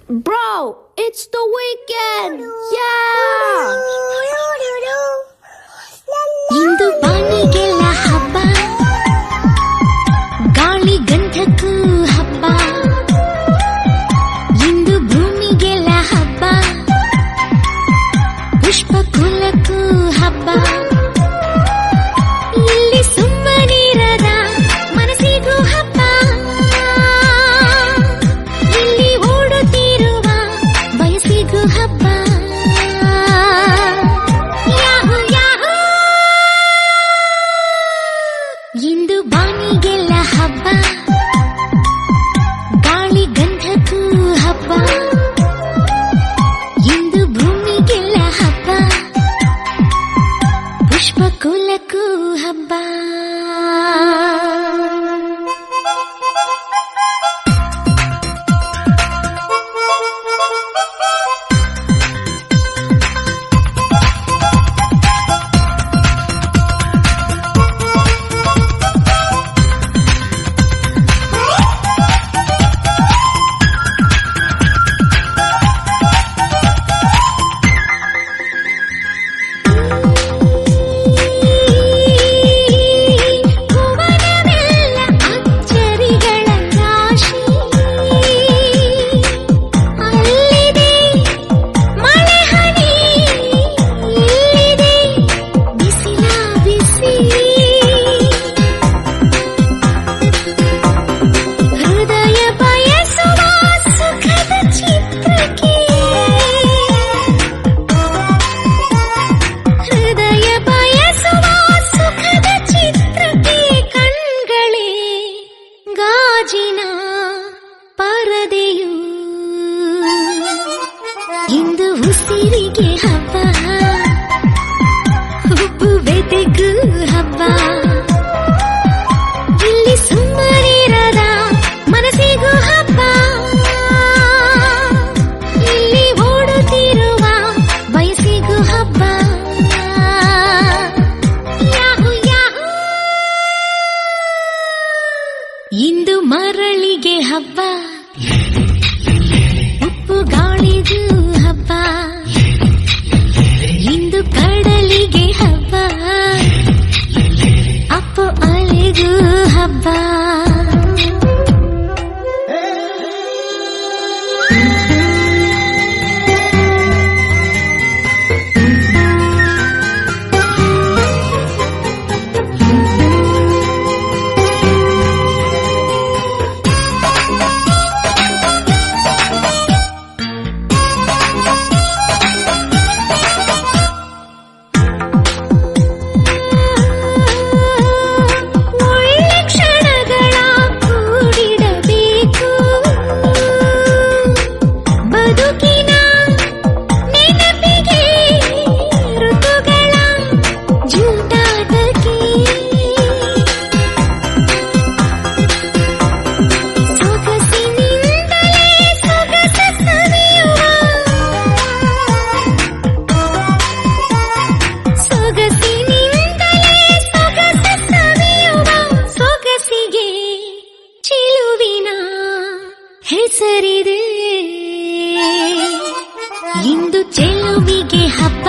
Bro, it's the weekend! Yeah! ಇಂದು ಬಾನಿಗೆಲ್ಲ ಹಬ್ಬ, ಗಾಳಿ ಗಂಧಕ್ಕೂ ಹಬ್ಬ. ಇಂದು ಭೂಮಿಗೆಲ್ಲ ಹಬ್ಬ, ಪುಷ್ಪ ಕುಲಕ್ಕೂ ಹಬ್ಬ. ಇಲ್ಲಿ ಸುಮ್ಮನಿರದ ಮನಸ್ಸಿಗೂ ಹಬ್ಬ, ಇಲ್ಲಿ ಓಡುತ್ತಿರುವ ವಯಸ್ಸಿಗೂ ಹಬ್ಬ. ಇಂದು ಬಾನಿಗೆಲ್ಲ ಹಬ್ಬ, ಗಾಳಿ ಗಂಧಕ್ಕೂ ಹಬ್ಬ. ಇಂದು ಭೂಮಿಗೆಲ್ಲ ಹಬ್ಬ, ಪುಷ್ಪ ಕುಲಕ್ಕೂ ಹಬ್ಬ. ಪರದೆಯು ಇಂದು ಉಸಿರಿಗೆ ಹಬ್ಬ, ಉಪ್ಪು ಬೆದೆಗೂ ಹಬ್ಬ. ಇಲ್ಲಿ ಸುಮ್ಮನಿರದ ಮನಸ್ಸಿಗೂ ಹಬ್ಬ, ಇಲ್ಲಿ ಓಡುತ್ತಿರುವ ವಯಸ್ಸಿಗೂ ಹಬ್ಬ. ಯಾಹು ಯಾಹು, ಇಂದು ಮರಳಿಗೆ ಹಬ್ಬ, ಉಪ್ಪು ಗಾಳಿಗೂ ಹಬ್ಬ. ಇಂದು ಕಡಲಿಗೆ ಹಬ್ಬ, ಅಪ್ಪು ಅಲೆಗೂ ಹಬ್ಬ. ಹೆಸರಿದೆ ಇಂದು ಚೆಲುವಿಗೆ ಹಬ್ಬ.